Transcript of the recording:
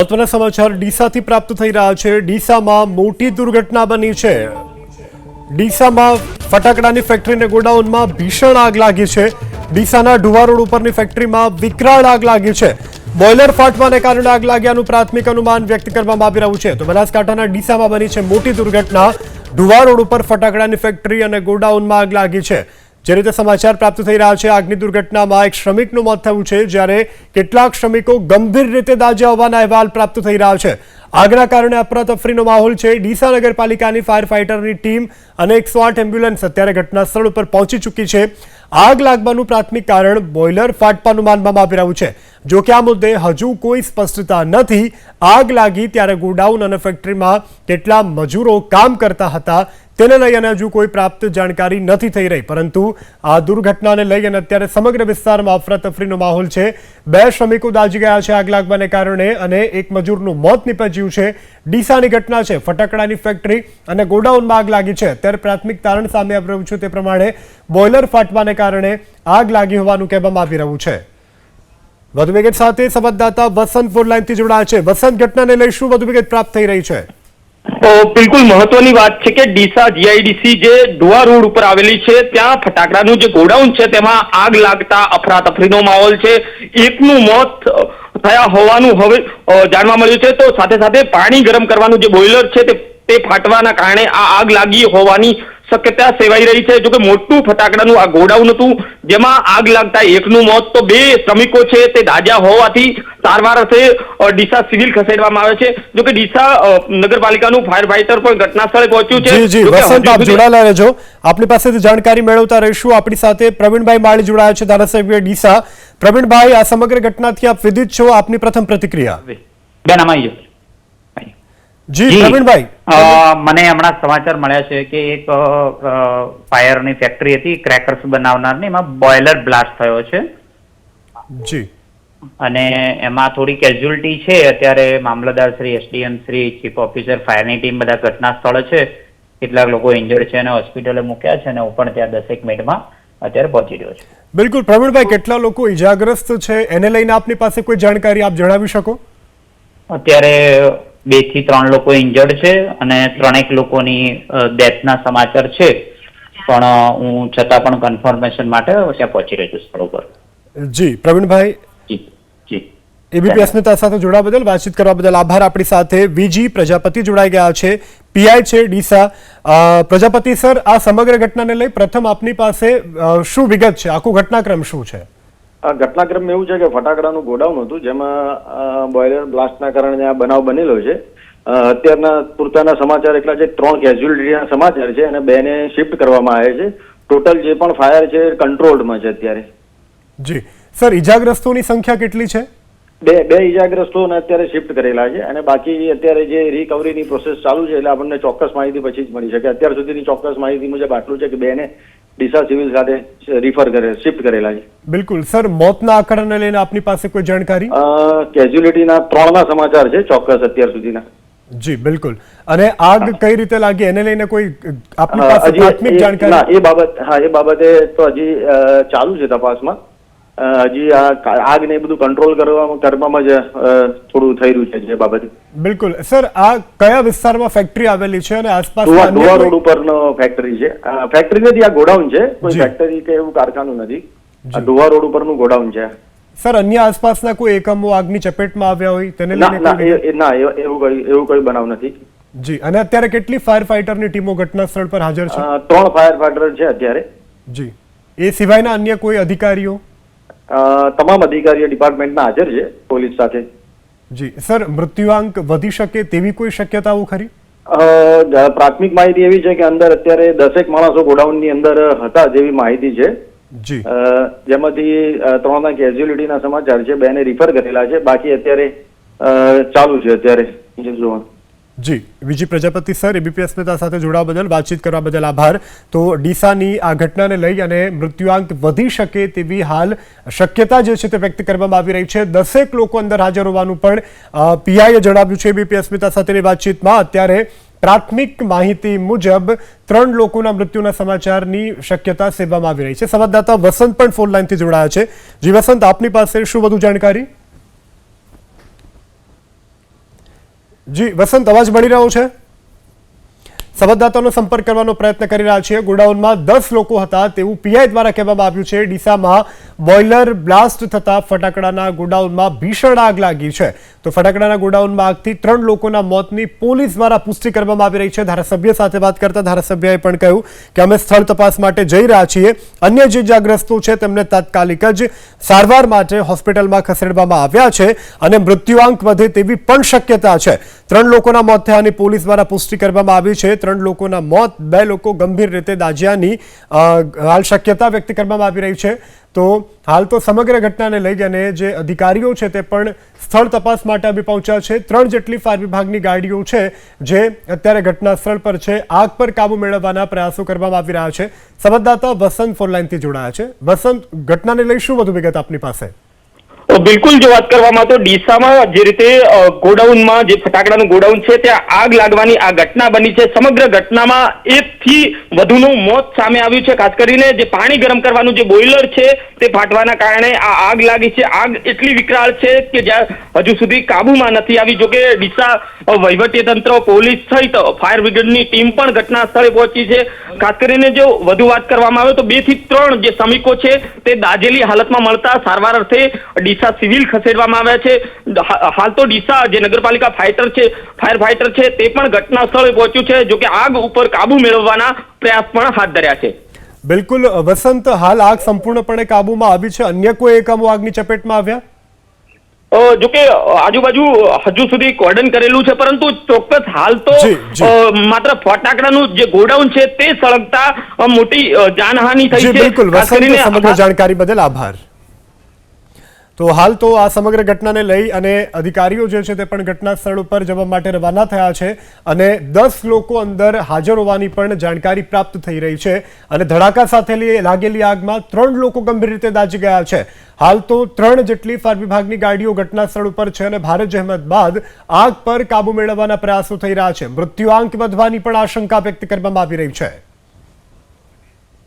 મહત્વના સમાચાર ડીસાથી પ્રાપ્ત થઈ રહ્યા છે। ડીસામાં મોટી દુર્ઘટના બની છે। ડીસામાં ફટાકડાની ફેક્ટરીને ગોડાઉનમાં ભીષણ આગ લાગી છે। ડીસાના ઢુવા રોડ ઉપરની ફેક્ટરીમાં વિકરાળ આગ લાગી છે। બોઇલર ફાટવાને કારણે આગ લાગ્યાનું પ્રાથમિક અનુમાન વ્યક્ત કરવામાં આવી રહ્યું છે। તો બનાસકાંઠાના ડીસામાં બની છે મોટી દુર્ઘટના। ઢુવા રોડ ઉપર ફટાકડાની ફેક્ટરી અને ગોડાઉનમાં આગ લાગી છે। જે રીતે સમાચાર પ્રાપ્ત થઈ રહ્યા છે, આગની દુર્ઘટનામાં એક શ્રમિકનું મોત થયું છે, જ્યારે કેટલાક શ્રમિકો ગંભીર રીતે દાઝ્યા હોવાના અહેવાલ પ્રાપ્ત થઈ રહ્યા છે। આગના કારણે અફરાતફરીનો માહોલ છે। ડીસા નગરપાલિકાની ફાયર ફાઇટરની ટીમ અને 108 એમ્બ્યુલન્સ અત્યારે ઘટના સ્થળ ઉપર પહોંચી ચૂકી છે। આગ લાગવાનું પ્રાથમિક કારણ બોઇલર ફાટવાનું માનવામાં આવી રહ્યું છે। જો કે આ મુદ્દે હજુ કોઈ સ્પષ્ટતા નથી। આગ લાગી ત્યારે ગોડાઉન અને ફેક્ટરીમાં કેટલા મજૂરો કામ કરતા હતા તેને લઈ અને હજુ કોઈ પ્રાપ્ત જાણકારી નથી થઈ રહી, પરંતુ આ દુર્ઘટનાને લઈ અને અત્યારે સમગ્ર વિસ્તારમાં અફરાતફરીનો માહોલ છે। 2 શ્રમિકો દાઝી ગયા છે આગ લાગવાને કારણે અને એક મજૂરનું મોત નીપજ્યું છે। ડીસાની ઘટના છે, ફટાકડાની ફેક્ટરી અને ગોડાઉનમાં આગ લાગી છે। અત્યારે પ્રાથમિક તારણ સામે આવી રહ્યું છે તે પ્રમાણે બોઇલર ફાટવાને કારણે આગ લાગી હોવાનું કહેવામાં આવી રહ્યું છે। વધુ વિગત સાથે સંવાદદાતા વસંત ફોન લાઈનથી જોડાયા છે। વસંત, ઘટનાને લઈ શું વધુ વિગત પ્રાપ્ત થઈ રહી છે? તો બિલકુલ મહત્વની વાત છે કે ડીસા જીઆઈડીસી જે ઢુવા રોડ ઉપર આવેલી છે ત્યાં ફટાકડાનું જે ગોડાઉન છે તેમાં આગ લાગતા અફરાતફરીનો માહોલ છે। એકનું મોત થયા હોવાનું હવે જાણવા મળ્યું છે। તો સાથે સાથે પાણી ગરમ કરવાનું જે બોઇલર છે તે ફાટવાના કારણે આ આગ લાગી હોવાની શક્યતા સેવાઈ રહી છે। જોકે મોટું ફટાકડાનું આ ગોડાઉન હતું જેમાં આગ લાગતા એકનું મોત, તો 2 શ્રમિકો છે તે દાઝ્યા હોવાથી સારવાર અર્થે ડીસા સિવિલ ખસેડવામાં આવે છે। જોકે ડીસા નગરપાલિકાનું ફાયર ફાઇટર પણ ઘટના સ્થળે પહોંચ્યું છે। જી વસંત, આપ જોડાયેલા રહેજો, આપની પાસેથી જાણકારી મેળવતા રહીશું। આપણી સાથે પ્રવીણભાઈ માળી જોડાયા છે, ધારાસભ્ય ડીસા। પ્રવીણભાઈ, આ સમગ્ર ઘટનાથી આપ વિદિત છો, આપની પ્રથમ પ્રતિક્રિયા? જી પ્રવીણભાઈ, મને હમણાં સમાચાર મળ્યા છે કે એક ફાયરની ફેક્ટરી હતી ક્રેકર્સ બનાવનારની, એમાં બોઇલર બ્લાસ્ટ થયો છે જી, અને એમાં થોડી કેઝ્યુઅલિટી છે। અત્યારે મામલતદાર Shri, SDM Shri, chief officer, ફાયરની ટીમ બધા ઘટના સ્થળ છે। કેટલાક લોકો ઇન્જર્ડ છે અને હોસ્પિટલે મૂક્યા છે અને હું પણ ત્યાં 10 મિનિટમાં અત્યારે પહોંચી રહ્યો છું। બિલકુલ પ્રવીણભાઈ, કેટલા લોકો ઇજાગ્રસ્ત છે એને લઈને આપની પાસે કોઈ જાણકારી આપ જણાવી શકો? અત્યારે 2 થી 3 લોકો ઇન્જર્ડ છે અને 3 લોકોની ડેથના સમાચાર છે, પણ હું છતાં પણ કન્ફર્મેશન માટે ત્યાં પહોંચી રહ્યો છું સ્થળ ઉપર। જી પ્રવીણભાઈ, જી એબીપી અસ્મિતા સાથે જોડાવા બદલ, વાતચીત કરવા બદલ આભાર। આપણી સાથે વીજી પ્રજાપતિ જોડાઈ ગયા છે, પીઆઈ છે ડીસા। પ્રજાપતિ સર, આ સમગ્ર ઘટનાને લઈ પ્રથમ આપની પાસે શું વિગત છે? આખો ઘટનાક્રમ શું છે? આ ઘટનાક્રમ એવું છે કે ફટાકડાનું ગોડાઉન હતું જેમાં બોઇલર બ્લાસ્ટના કારણે આ બનાવ બનેલો છે। અત્યારના પૂરતાના સમાચાર એટલા છે, 3 કેઝ્યુઅલિટીના સમાચાર છે અને 2 ને શિફ્ટ કરવામાં આવે છે। ટોટલ જે પણ ફાયર છે કંટ્રોલ્ડમાં છે અત્યારે। જી સર, ઇજાગ્રસ્તોની સંખ્યા કેટલી છે? 2 ઇજાગ્રસ્તોને અત્યારે શિફ્ટ કરેલા છે અને બાકી અત્યારે જે રિકવરીની પ્રોસેસ ચાલુ છે, એટલે આપણને ચોક્કસ માહિતી પછી જ મળી શકે। અત્યાર સુધીની ચોક્કસ માહિતી મુજબ આટલું છે કે 2 ને ડીસા સિવિલ સાથે શિફ્ટ કરેલા છે। બિલકુલ સર, મોતના આંકડાને લઈને આપની પાસે કોઈ જાણકારી? કેઝ્યુઅલિટીના 3ના સમાચાર છે ચોક્કસ અત્યાર સુધીના। જી બિલકુલ, અને આગ કઈ રીતે લાગી એને લઈને કોઈ આપની પાસે પ્રાથમિક જાણકારી? એ બાબતે તો હજી ચાલુ છે તપાસમાં। હજી આગ ને બધું કંટ્રોલ કરવામાં જ થોડું થઈ રહ્યું છે જે બાબતે। બિલકુલ સર, આ કયા વિસ્તારમાં ફેક્ટરી આવેલી છે અને આસપાસ? ઢુવા રોડ ઉપરનો ફેક્ટરી છે। ફેક્ટરી નથી, આ ગોડાઉન છે, કોઈ ફેક્ટરી કે એવું કારખાનું નથી। આ ઢુવા રોડ ઉપરનું ગોડાઉન છે। સર, અન્ય આસપાસના કોઈ એકમો આગની ચપેટમાં આવ્યા હોય તેને લઈને? ના, એવું કોઈ બનાવ નથી। જી, અને અત્યારે કેટલી ફાયર ફાઇટરની ટીમો ઘટના સ્થળ પર હાજર છે? 3 ફાયર ફાઇટર છે અત્યારે। જી, એ સિવાયના અન્ય કોઈ અધિકારીઓ? તમામ અધિકારીઓ ડિપાર્ટમેન્ટના હાજર છે પોલીસ સાથે। જી સર, મૃત્યુઆંક વધી શકે તેવી કોઈ શક્યતાઓ ખરી? પ્રાથમિક માહિતી એવી છે કે અંદર અત્યારે 10 માણસો ગોડાઉનની અંદર હતા જેવી માહિતી છે। જી, જેમાંથી 3ના કેઝ્યુઅલિટીના સમાચાર છે, 2 ને રિફર કરેલા છે, બાકી અત્યારે ચાલુ છે અત્યારે જોવાનું। જી, વિજી પ્રજાપતિ સર, એબીપી અસ્મિતા સાથે જોડાવા બદલ, વાતચીત કરવા બદલ આભાર। તો ડીસાની આ ઘટનાને લઈ અને મૃત્યુઆંક વધી શકે તેવી હાલ શક્યતા જે છે તે વ્યક્ત કરવામાં આવી રહી છે। 10 લોકો અંદર હાજર હોવાનું પણ પીઆઈએ જણાવ્યું છે એબીપી અસ્મિતા સાથેની વાતચીતમાં। અત્યારે પ્રાથમિક માહિતી મુજબ 3 લોકોના મૃત્યુના સમાચારની શક્યતા સેવવામાં આવી રહી છે। સંવાદદાતા વસંત પણ ફોન લાઈનથી જોડાયા છે। જી વસંત, આપની પાસે શું વધુ જાણકારી? જી વસંત, અવાજ મળી રહ્યો છે? સંવાદદાતાનો સંપર્ક કરવાનો પ્રયત્ન કરી રહ્યા છીએ. ગોડાઉનમાં 10 લોકો હતા તેવું પીઆઈ દ્વારા કહેવામાં આવ્યું છે. ડીસામાં બોઇલર બ્લાસ્ટ થતા ફટાકડાના ગોડાઉનમાં ભીષણ આગ લાગી છે. તો ફટાકડાના ગોડાઉનમાં આગથી 3 લોકોના મોતની પોલીસ દ્વારા પુષ્ટિ કરવામાં આવી રહી છે. ધારાસભ્ય સાથે વાત કરતા ધારાસભ્યએ પણ કહ્યું કે અમે સ્થળ તપાસ માટે જઈ રહ્યા છીએ. અન્ય જે ઇજાગ્રસ્તો છે તેમને તાત્કાલિક જ સારવાર માટે હોસ્પિટલમાં ખસેડવામાં આવ્યા છે અને મૃત્યુઆંક વધે તેવી પણ શક્યતા છે. 3 લોકોના મોત થયાની પોલીસ દ્વારા પુષ્ટિ કરવામાં આવી છે. 3 લોકોના મોત, 2 લોકો ગંભીર રીતે દાઝ્યાની હાલ શક્યતા વ્યક્ત કરવામાં આવી રહી છે. તો હાલ તો સમગ્ર ઘટનાને લઈ અને જે અધિકારીઓ છે તે પણ સ્થળ તપાસ માટે આવી પહોંચ્યા છે. 3 જેટલી ફાયર વિભાગની ગાડીઓ છે જે અત્યારે ઘટના સ્થળ પર છે. આગ પર કાબુ મેળવવાના પ્રયાસો કરવામાં આવી રહ્યા છે. સંવાદદાતા વસંત ફોનલાઈનથી જોડાયા છે. વસંત, ઘટનાને લઈ શું વધુ વિગત આપની પાસે? બિલકુલ, જો વાત કરવામાં તો ડીસામાં જે રીતે ગોડાઉનમાં જે ફટાકડાનું ગોડાઉન છે ત્યાં આગ લાગવાની આ ઘટના બની છે. સમગ્ર ઘટનામાં 1 થી વધુનું મોત સામે આવ્યું છે. ખાસ કરીને જે પાણી ગરમ કરવાનું જે બોઇલર છે તે ફાટવાના કારણે આ આગ લાગી છે. આગ એટલી વિકરાળ છે કે જ્યાં હજુ સુધી કાબુમાં નથી આવી. જોકે ડીસા વહીવટીતંત્ર, પોલીસ સહિત ફાયર બ્રિગેડની ટીમ પણ ઘટના સ્થળે પહોંચી છે. ખાસ કરીને જો વધુ વાત કરવામાં આવે તો 2 થી 3 જે શ્રમિકો છે તે દાઝેલી હાલતમાં મળતા સારવાર અર્થે ડીસા સિવિલ ખસેડવામાં આવ્યા છે. હાલ તો ડીસા જે નગરપાલિકા ફાયર ફાઈટર છે તે પણ ઘટના સ્થળે પહોંચ્યું છે. જોકે આગ ઉપર કાબુ મેળવવાના પ્રયાસ પણ હાથ ધર્યા છે. બિલકુલ વસંત, હાલ આગ સંપૂર્ણપણે કાબુમાં આવી છે. અન્ય કોઈ એકમો આગની ચપેટમાં આવ્યા? જોકે આજુબાજુ હજુ સુધી કોર્ડન કરેલું છે, પરંતુ ચોક્કસ હાલ તો માત્ર ફટાકડાનું જે ગોડાઉન છે તે સળગતા મોટી જાનહાનિ થઈ છે. બિલકુલ વસંત, સમગ્ર જાણકારી બદલ આભાર. તો હાલ તો આ સમગ્ર ઘટનાને લઈ અને અધિકારીઓ જે છે તે પણ ઘટના સ્થળ ઉપર જવા માટે રવાના થયા છે અને 10 લોકો અંદર હાજર હોવાની પણ જાણકારી પ્રાપ્ત થઈ રહી છે. અને ધડાકા સાથે લાગેલી આગમાં 3 લોકો ગંભીર રીતે દાઝી ગયા છે. હાલ તો 3 જેટલી ફાયર વિભાગની ગાડીઓ ઘટના સ્થળ ઉપર છે અને ભારે જહેમત બાદ આગ પર કાબુ મેળવવાના પ્રયાસો થઈ રહ્યા છે. મૃત્યુઆંક વધવાની પણ આશંકા વ્યક્ત કરવામાં આવી રહી છે.